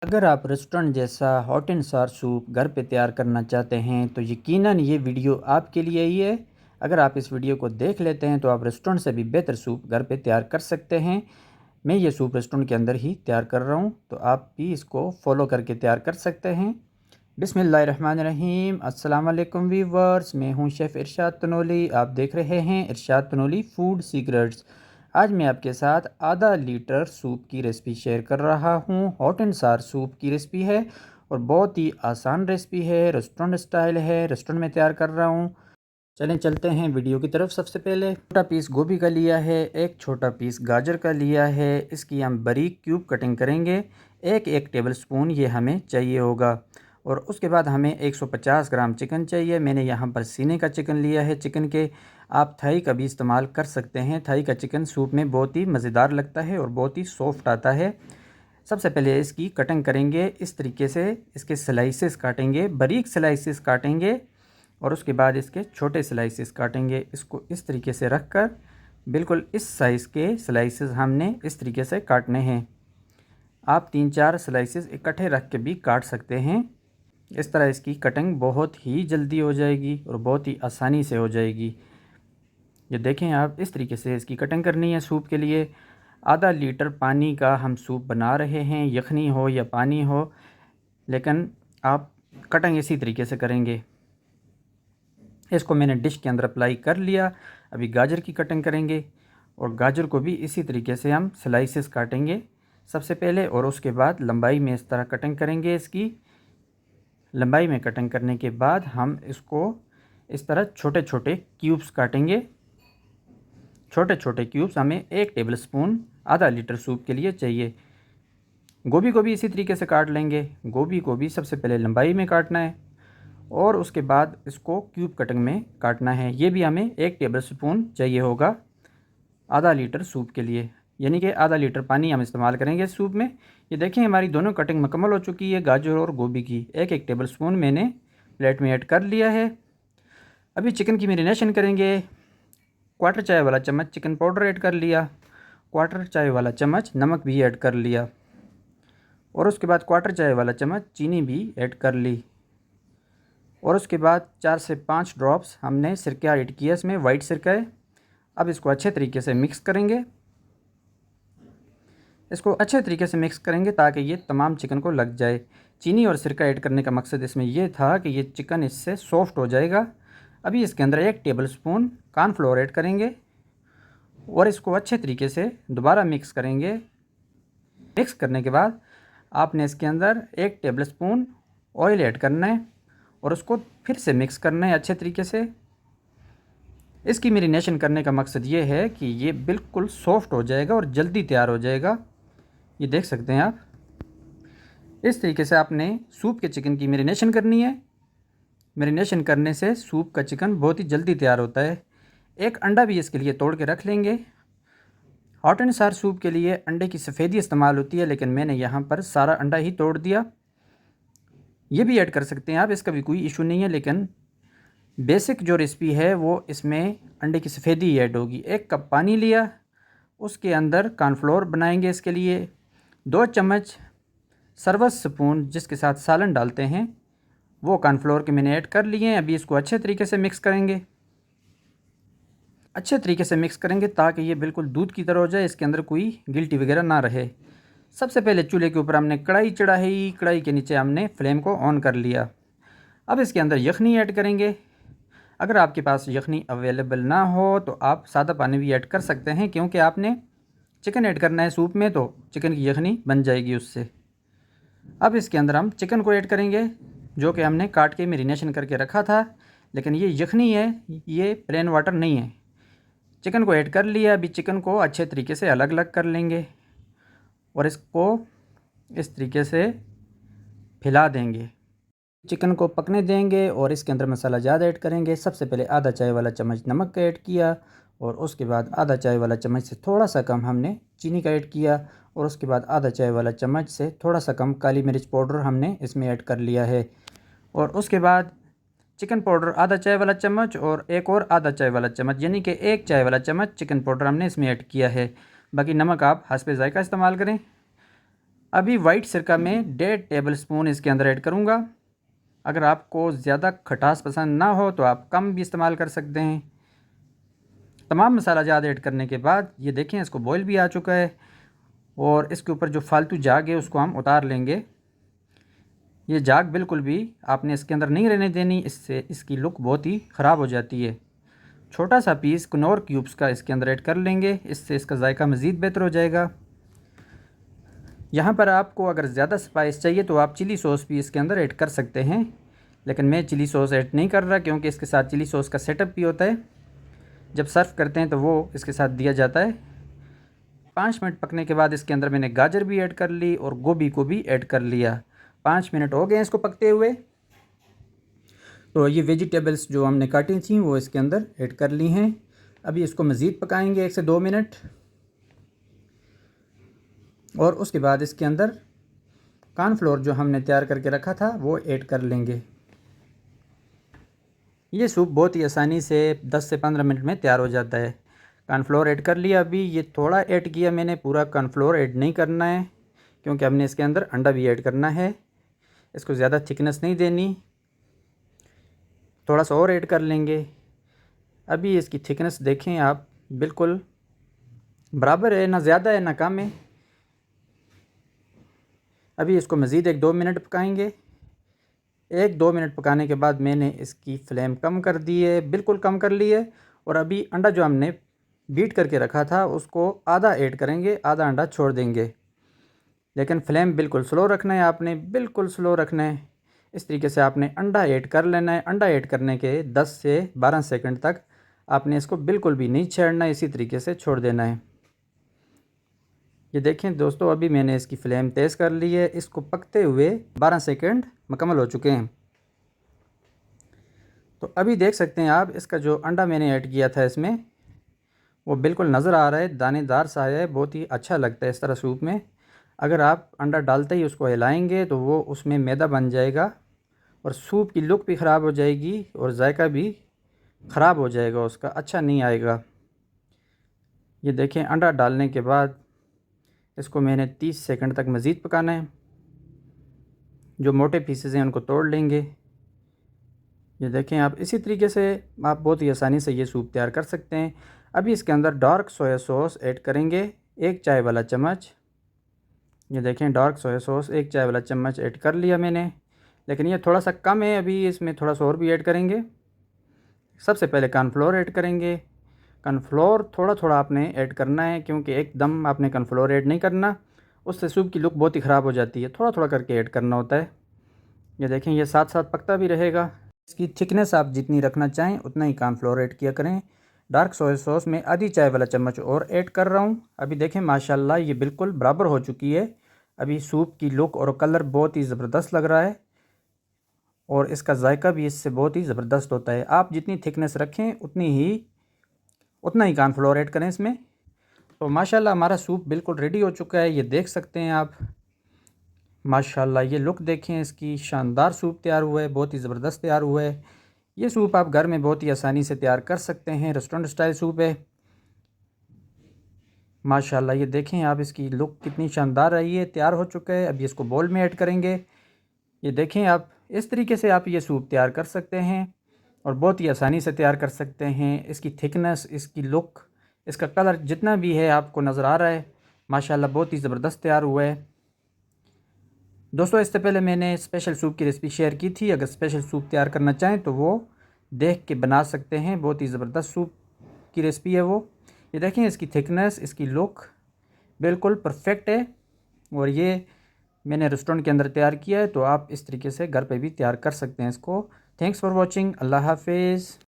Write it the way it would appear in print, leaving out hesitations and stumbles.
अगर आप रेस्टोरेंट जैसा हॉट एंड सार सूप घर पे तैयार करना चाहते हैं तो यकीनन ये वीडियो आपके लिए ही है। अगर आप इस वीडियो को देख लेते हैं तो आप रेस्टोरेंट से भी बेहतर सूप घर पे तैयार कर सकते हैं। मैं ये सूप रेस्टोरेंट के अंदर ही तैयार कर रहा हूँ, तो आप भी इसको फॉलो करके तैयार कर सकते हैं। बिस्मिल्लाहिर्रहमानिर्रहीम। अस्सलाम वालेकुम वीवर्स, मैं हूँ शेफ़ इरशाद तनोली। आप देख रहे हैं इरशाद तनोली फूड सीक्रेट्स। आज मैं आपके साथ आधा लीटर सूप की रेसिपी शेयर कर रहा हूँ। हॉट एंड सार सूप की रेसिपी है और बहुत ही आसान रेसिपी है, रेस्टोरेंट स्टाइल है, रेस्टोरेंट में तैयार कर रहा हूँ। चलें चलते हैं वीडियो की तरफ। सबसे पहले छोटा पीस गोभी का लिया है, एक छोटा पीस गाजर का लिया है। इसकी हम बारीक क्यूब कटिंग करेंगे। एक टेबल स्पून ये हमें चाहिए होगा। और उसके बाद हमें 150 ग्राम चिकन चाहिए। मैंने यहाँ पर सीने का चिकन लिया है। चिकन के आप थाई का भी इस्तेमाल कर सकते हैं। थाई का चिकन सूप में बहुत ही मज़ेदार लगता है और बहुत ही सॉफ्ट आता है। सबसे पहले इसकी कटिंग करेंगे इस तरीके से। इसके स्लाइसेस काटेंगे, बारीक स्लाइसेस काटेंगे और उसके बाद इसके छोटे स्लाइसेस काटेंगे। इसको इस तरीके से रखकर बिल्कुल इस साइज़ के स्लाइसेस हमने इस तरीके से काटने हैं। आप 3-4 स्लाइसेस इकट्ठे रख के भी काट सकते हैं। इस तरह इसकी कटिंग बहुत ही जल्दी हो जाएगी और बहुत ही आसानी से हो जाएगी। ये देखें, आप इस तरीके से इसकी कटिंग करनी है। सूप के लिए आधा लीटर पानी का हम सूप बना रहे हैं, यखनी हो या पानी हो, लेकिन आप कटिंग इसी तरीके से करेंगे। इसको मैंने डिश के अंदर अप्लाई कर लिया। अभी गाजर की कटिंग करेंगे और गाजर को भी इसी तरीके से हम स्लाइसेस काटेंगे सबसे पहले, और उसके बाद लंबाई में इस तरह कटिंग करेंगे। इसकी लंबाई में कटिंग करने के बाद हम इसको इस तरह छोटे छोटे क्यूब्स काटेंगे। छोटे छोटे क्यूब्स हमें 1 टेबल स्पून आधा लीटर सूप के लिए चाहिए। गोभी को भी इसी तरीके से काट लेंगे। गोभी को भी सबसे पहले लंबाई में काटना है और उसके बाद इसको क्यूब कटिंग में काटना है। ये भी हमें 1 टेबल स्पून चाहिए होगा आधा लीटर सूप के लिए, यानी कि आधा लीटर पानी हम इस्तेमाल करेंगे सूप में। ये देखें, हमारी दोनों कटिंग मुकम्मल हो चुकी है। गाजर और गोभी की एक टेबल स्पून मैंने प्लेट में ऐड कर लिया है। अभी चिकन की मैरिनेशन करेंगे। क्वार्टर चाय वाला चम्मच चिकन पाउडर ऐड कर लिया, क्वार्टर चाय वाला चम्मच नमक भी ऐड कर लिया और उसके बाद क्वार्टर चाय वाला चम्मच चीनी भी ऐड कर ली। और उसके बाद 4 से 5 ड्रॉप्स हमने सिरका ऐड किया, इसमें वाइट सिरका है। अब इसको अच्छे तरीके से मिक्स करेंगे। इसको अच्छे तरीके से मिक्स करेंगे ताकि ये तमाम चिकन को लग जाए। चीनी और सिरका ऐड करने का मकसद इसमें यह था कि ये चिकन इससे सॉफ्ट हो जाएगा। अभी इसके अंदर 1 टेबल स्पून कॉर्नफ्लोर ऐड करेंगे और इसको अच्छे तरीके से दोबारा मिक्स करेंगे। मिक्स करने के बाद आपने इसके अंदर 1 टेबल स्पून ऑयल ऐड करना है और उसको फिर से मिक्स करना है अच्छे तरीके से। इसकी मैरिनेशन करने का मकसद ये है कि ये बिल्कुल सॉफ्ट हो जाएगा और जल्दी तैयार हो जाएगा। ये देख सकते हैं आप, इस तरीके से आपने सूप के चिकन की मैरिनेशन करनी है। मैरिनेशन करने से सूप का चिकन बहुत ही जल्दी तैयार होता है। एक अंडा भी इसके लिए तोड़ के रख लेंगे। हॉट एंड सार सूप के लिए अंडे की सफ़ेदी इस्तेमाल होती है, लेकिन मैंने यहाँ पर सारा अंडा ही तोड़ दिया। ये भी ऐड कर सकते हैं आप, इसका भी कोई इशू नहीं है, लेकिन बेसिक जो रेसिपी है वो इसमें अंडे की सफ़ेदी ही ऐड होगी। 1 कप पानी लिया, उसके अंदर कॉर्नफ्लोर बनाएंगे। इसके लिए 2 चम्मच सर्वस स्पून जिसके साथ सालन डालते हैं वो कॉर्नफ्लोर के मैंने ऐड कर लिए हैं। अभी इसको अच्छे तरीके से मिक्स करेंगे। अच्छे तरीके से मिक्स करेंगे ताकि ये बिल्कुल दूध की तरह हो जाए, इसके अंदर कोई गिल्टी वगैरह ना रहे। सबसे पहले चूल्हे के ऊपर हमने कढ़ाई चढ़ाई, कढ़ाई के नीचे हमने फ्लेम को ऑन कर लिया। अब इसके अंदर यखनी ऐड करेंगे। अगर आपके पास यखनी अवेलेबल ना हो तो आप सादा पानी भी ऐड कर सकते हैं, क्योंकि आपने चिकन ऐड करना है सूप में, तो चिकन की यखनी बन जाएगी उससे। अब इसके अंदर हम चिकन को ऐड करेंगे जो कि हमने काट के मैरिनेशन करके रखा था, लेकिन ये यखनी है, ये प्लेन वाटर नहीं है। चिकन को ऐड कर लिया। अभी चिकन को अच्छे तरीके से अलग अलग कर लेंगे और इसको इस तरीके से फैला देंगे। चिकन को पकने देंगे और इसके अंदर मसाला ज़्यादा ऐड करेंगे। सबसे पहले आधा चाय वाला चम्मच नमक का ऐड किया और उसके बाद आधा चाय वाला चम्मच से थोड़ा सा कम हमने चीनी का ऐड किया और उसके बाद आधा चाय वाला चम्मच से थोड़ा सा कम काली मिर्च पाउडर हमने इसमें ऐड कर लिया है। और उसके बाद चिकन पाउडर आधा चाय वाला चम्मच और एक और आधा चाय वाला चम्मच, यानी कि 1 चाय वाला चम्मच चिकन पाउडर हमने इसमें ऐड किया है। बाकी नमक आप हस्बे ज़ायका इस्तेमाल करें। अभी वाइट सिरका में 1.5 टेबल स्पून इसके अंदर ऐड करूँगा। अगर आपको ज़्यादा खटास पसंद ना हो तो आप कम भी इस्तेमाल कर सकते हैं। तमाम मसाला ज़्यादा ऐड करने के बाद ये देखें इसको बॉईल भी आ चुका है और इसके ऊपर जो फालतू झाग है उसको हम उतार लेंगे। ये झाग बिल्कुल भी आपने इसके अंदर नहीं रहने देनी, इससे इसकी लुक बहुत ही ख़राब हो जाती है। छोटा सा पीस कनौर क्यूब्स का इसके अंदर ऐड कर लेंगे, इससे इसका जायका मज़ीद बेहतर हो जाएगा। यहाँ पर आपको अगर ज़्यादा स्पाइस चाहिए तो आप चिली सॉस भी इसके अंदर ऐड कर सकते हैं, लेकिन मैं चिली सॉस ऐड नहीं कर रहा क्योंकि इसके साथ चिली सॉस का सेटअप भी होता है। जब सर्व करते हैं तो वो इसके साथ दिया जाता है। 5 मिनट पकने के बाद इसके अंदर मैंने गाजर भी ऐड कर ली और गोभी को भी ऐड कर लिया। 5 मिनट हो गए इसको पकते हुए। तो ये वेजिटेबल्स जो हमने काटी थी वो इसके अंदर ऐड कर ली हैं। अभी इसको मज़ीद पकाएंगे 1 से 2 मिनट और उसके बाद इसके अंदर कॉर्नफ्लोर जो हमने तैयार करके रखा था वो ऐड कर लेंगे। ये सूप बहुत ही आसानी से 10 से 15 मिनट में तैयार हो जाता है। कॉर्नफ्लोर ऐड कर लिया। अभी ये थोड़ा ऐड किया मैंने, पूरा कॉर्नफ्लोर ऐड नहीं करना है क्योंकि हमने इसके अंदर अंडा भी ऐड करना है। इसको ज़्यादा थिकनेस नहीं देनी, थोड़ा सा और ऐड कर लेंगे। अभी इसकी थिकनेस देखें आप, बिल्कुल बराबर है, ना ज़्यादा है ना कम है। अभी इसको मज़ीद 1-2 मिनट पकाएंगे। 1-2 मिनट पकाने के बाद मैंने इसकी फ्लेम कम कर दी है, बिल्कुल कम कर ली है। और अभी अंडा जो हमने बीट करके रखा था उसको आधा ऐड करेंगे, आधा अंडा छोड़ देंगे। लेकिन फ्लेम बिल्कुल स्लो रखना है, आपने बिल्कुल स्लो रखना है। इस तरीके से आपने अंडा ऐड कर लेना है। अंडा ऐड करने के 10 से 12 सेकंड तक आपने इसको बिल्कुल भी नहीं छेड़ना है, इसी तरीके से छोड़ देना है। ये देखें दोस्तों, अभी मैंने इसकी फ्लेम तेज़ कर ली है। इसको पकते हुए 12 सेकंड मुकम्मल हो चुके हैं। तो अभी देख सकते हैं आप, इसका जो अंडा मैंने ऐड किया था इसमें वो बिल्कुल नज़र आ रहा है, दानेदार सा है, बहुत ही अच्छा लगता है इस तरह सूप में। अगर आप अंडा डालते ही उसको हिलाएंगे तो वो उसमें मैदा बन जाएगा और सूप की लुक भी ख़राब हो जाएगी और जायका भी ख़राब हो जाएगा, उसका अच्छा नहीं आएगा। ये देखें, अंडा डालने के बाद इसको मैंने 30 सेकंड तक मज़ीद पकाना है। जो मोटे पीसेस हैं उनको तोड़ लेंगे। ये देखें आप, इसी तरीके से आप बहुत ही आसानी से ये सूप तैयार कर सकते हैं। अभी इसके अंदर डार्क सोया सॉस ऐड करेंगे, 1 चाय वाला चम्मच। ये देखें, डार्क सोया सॉस 1 चाय वाला चम्मच ऐड कर लिया मैंने, लेकिन ये थोड़ा सा कम है, अभी इसमें थोड़ा सा और भी ऐड करेंगे। सबसे पहले कॉर्नफ्लोर ऐड करेंगे। कॉर्नफ्लोर थोड़ा थोड़ा आपने ऐड करना है क्योंकि एकदम आपने कॉर्नफ्लोर ऐड नहीं करना, उससे सूप की लुक बहुत ही ख़राब हो जाती है। थोड़ा थोड़ा करके ऐड करना होता है। ये देखें, ये साथ साथ पकता भी रहेगा। इसकी थिकनेस आप जितनी रखना चाहें उतना ही कॉर्नफ्लोर ऐड किया करें। डार्क सोया सॉस में आधी चाय वाला चम्मच और ऐड कर रहा हूँ। अभी देखें माशाल्लाह ये बिल्कुल बराबर हो चुकी है। अभी सूप की लुक और कलर बहुत ही ज़बरदस्त लग रहा है और इसका जायका भी इससे बहुत ही ज़बरदस्त होता है। आप जितनी थिकनेस रखें उतना ही कॉर्नफ्लोर ऐड करें इसमें। तो माशाल्लाह हमारा सूप बिल्कुल रेडी हो चुका है, ये देख सकते हैं आप। माशाल्लाह ये लुक देखें इसकी, शानदार सूप तैयार हुआ है, बहुत ही ज़बरदस्त तैयार हुआ है। ये सूप आप घर में बहुत ही आसानी से तैयार कर सकते हैं, रेस्टोरेंट स्टाइल सूप है। माशाल्लाह ये देखें आप, इसकी लुक कितनी शानदार रही है, तैयार हो चुका है। अभी इसको बोल में ऐड करेंगे। ये देखें आप, इस तरीके से आप ये सूप तैयार कर सकते हैं और बहुत ही आसानी से तैयार कर सकते हैं। इसकी थिकनेस, इसकी लुक, इसका कलर जितना भी है आपको नज़र आ रहा है, माशाल्लाह बहुत ही ज़बरदस्त तैयार हुआ है। दोस्तों, इससे पहले मैंने स्पेशल सूप की रेसिपी शेयर की थी, अगर स्पेशल सूप तैयार करना चाहें तो वो देख के बना सकते हैं। बहुत ही ज़बरदस्त सूप की रेसिपी है वो। ये देखें, इसकी थिकनेस, इसकी लुक बिल्कुल परफेक्ट है और ये मैंने रेस्टोरेंट के अंदर तैयार किया है, तो आप इस तरीके से घर पे भी तैयार कर सकते हैं इसको। Thanks for watching. अल्लाह हाफिज़।